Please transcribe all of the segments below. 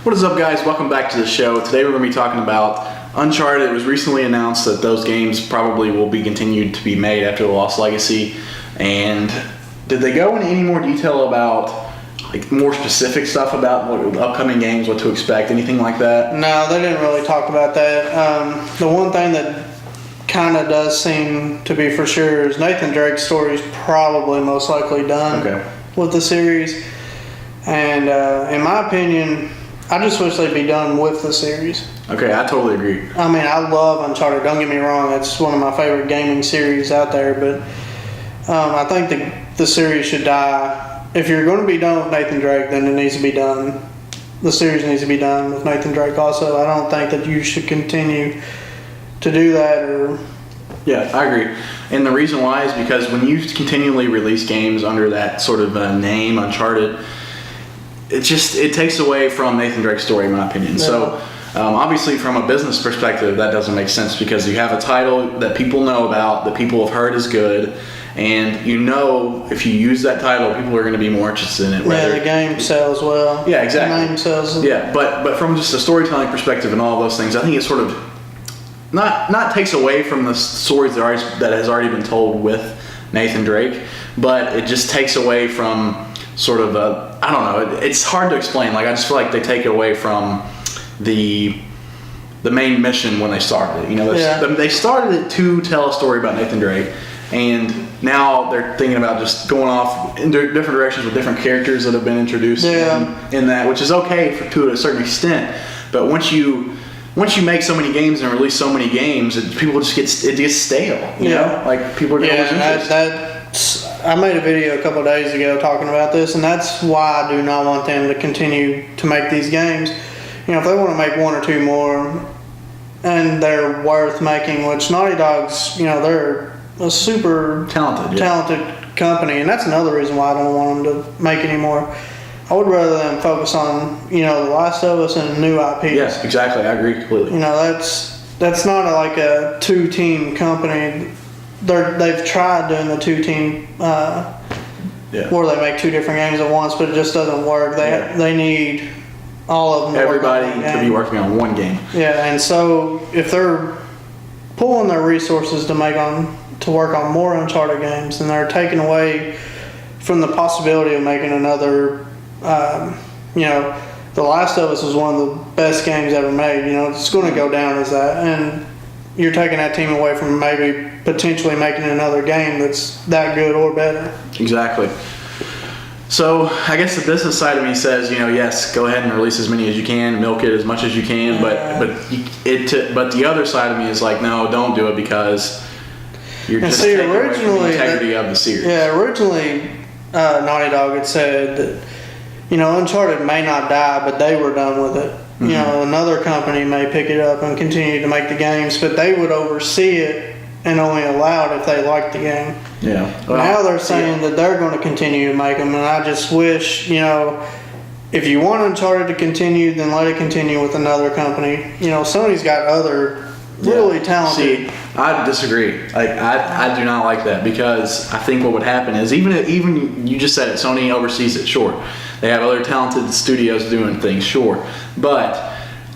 What is up, guys? Welcome back to the show. Today we're going to be talking about Uncharted. It was recently announced that those games probably will be continued to be made after the Lost Legacy. And did they go into any more detail about, like, more specific stuff about what upcoming games, what to expect, anything like that? No, they didn't really talk about that. The one thing that kind of does seem to be for sure is Nathan Drake's story is probably most likely done with the series. And in my opinion, I just wish they'd be done with the series. Okay, I totally agree. I mean, I love Uncharted. Don't get me wrong; it's one of my favorite gaming series out there. But I think the series should die. If you're going to be done with Nathan Drake, then it needs to be done. The series needs to be done with Nathan Drake. Also, I don't think that you should continue to do that. Yeah, I agree. And the reason why is because when you continually release games under that sort of name, Uncharted, it takes away from Nathan Drake's story, in my opinion. Yeah. So obviously from a business perspective, that doesn't make sense because you have a title that people know about, that people have heard is good, and you know if you use that title, people are going to be more interested in it. Yeah, the game sells well. Yeah, exactly. The name sells. Yeah, but from just a storytelling perspective and all of those things, I think it sort of not takes away from the stories that has already been told with Nathan Drake, but it just takes away from sort of I don't know. It's hard to explain. Like, I just feel like they take it away from the main mission when they started it. You know, they started it to tell a story about Nathan Drake, and now they're thinking about just going off in different directions with different characters that have been introduced in that, which is okay to a certain extent. But once you make so many games and release so many games, people just it gets stale. You know, like people are going to lose interest. I made a video a couple of days ago talking about this, and that's why I do not want them to continue to make these games. You know, if they want to make one or two more, and they're worth making, which Naughty Dog's, you know, they're a super talented company, and that's another reason why I don't want them to make any more. I would rather them focus on, you know, The Last of Us and new IPs. Yes, exactly. I agree completely. You know, that's not like a two-team company. They've tried doing the two-team where they make two different games at once, but it just doesn't work. They need all of them. Everybody to be working on one game. Yeah, and so if they're pulling their resources to work on more Uncharted games, then they're taking away from the possibility of making another. You know, The Last of Us was one of the best games ever made. You know, it's going to go down as that, and you're taking that team away from maybe potentially making another game that's that good or better. Exactly. So I guess the business side of me says, you know, yes, go ahead and release as many as you can, milk it as much as you can, but the other side of me is like, no, don't do it because you're just taking away from the integrity of the series. Yeah, originally Naughty Dog had said that, you know, Uncharted may not die, but they were done with it. Mm-hmm. You know, another company may pick it up and continue to make the games, but they would oversee it and only allow it if they liked the game. Yeah. Well, now they're saying that they're going to continue to make them, and I just wish, you know, if you want Uncharted to continue, then let it continue with another company. You know, Sony's got other really talented. See, I disagree. Like, I do not like that because I think what would happen is even you just said it, Sony oversees it, sure. They have other talented studios doing things, sure. But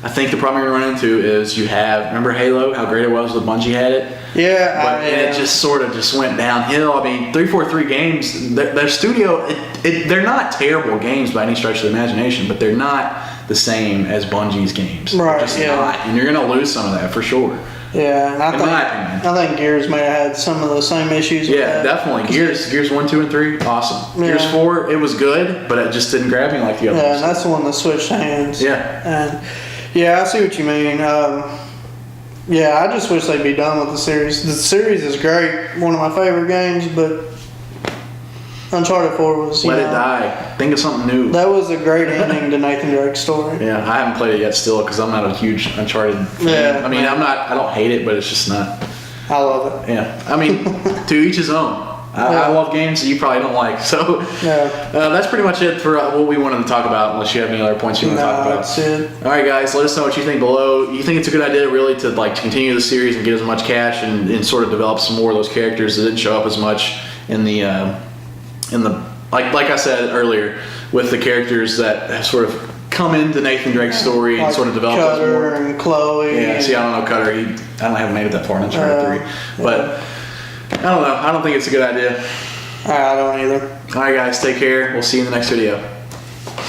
I think the problem you're going to run into is remember Halo, how great it was when Bungie had it? Yeah. And it just sort of just went downhill. I mean, 343 Games, their studio, they're not terrible games by any stretch of the imagination, but they're not the same as Bungie's games. Right, they're just not. And you're going to lose some of that for sure. Yeah, and in my opinion. I think Gears may have had some of the same issues. Yeah, definitely. Gears 1, 2, and 3, awesome. Yeah. Gears 4, it was good, but it just didn't grab me like the others. Yeah, and that's the one that switched hands. Yeah. And yeah, I see what you mean. Yeah, I just wish they'd be done with the series. The series is great, one of my favorite games, but Uncharted 4 was, Let it die. Think of something new. That was a great ending to Nathan Drake's story. Yeah, I haven't played it yet still because I'm not a huge Uncharted fan. Yeah, I mean, I don't hate it, but it's just not. I love it. Yeah. I mean, to each his own. I love games that you probably don't like. So that's pretty much it for what we wanted to talk about, unless you have any other points you want to talk about. That's it. All right, guys, let us know what you think below. You think it's a good idea really to continue the series and get as much cash and sort of develop some more of those characters that didn't show up as much in the like I said earlier, with the characters that have sort of come into Nathan Drake's story and Like sort of develop those Cutter more. and Chloe. Yeah, and- see, I don't know Cutter. I haven't made it that far in Uncharted 3. But I don't know. I don't think it's a good idea. I don't either. All right, guys, take care. We'll see you in the next video.